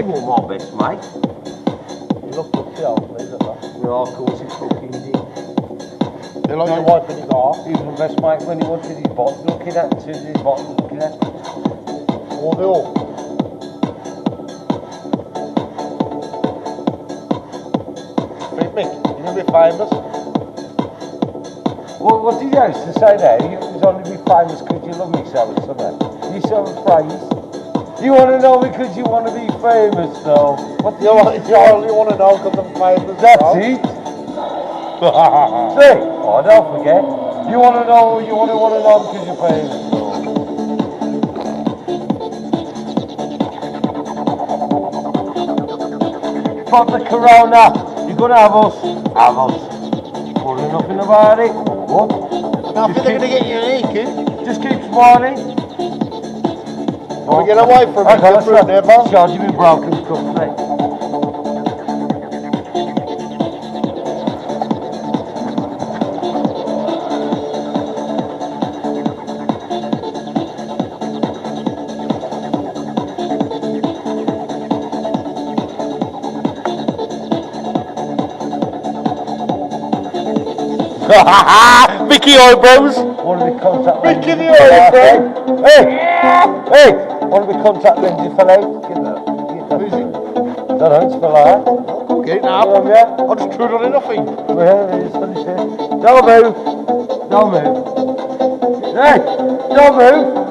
You want my best, mate. You look good to you, isn't that? Yeah, of course, it's fucking did. You like your wife and your car? He was my best mate when he wanted his bot looking at, to his bot looking at. All the all. Mick, you're going to be famous. What did you used to say there? You was only be famous because you love me so or something. You sort of phrase. You want to know because you want to be famous, though. What do You only want to know because I'm famous. That's it. See? Oh, don't forget. You want to know because you're famous, though. Fuck the corona. You're going to have us. Have us. Worry nothing about it. What? Nothing they're going to get you naked. Just keep smiling. We get away from it, let's through never. Charge me broken company. Mickey Eyebrows. Want to be contact lenses? Mickey the Eyebrow. Hey! Hey! Want to be contact lenses fellow? Get that. Who's it? Don't know, it's for like that. Get it now. Yeah. I'll just true on nothing. Well, it's finished here. Don't move. Don't move. Hey! Don't move.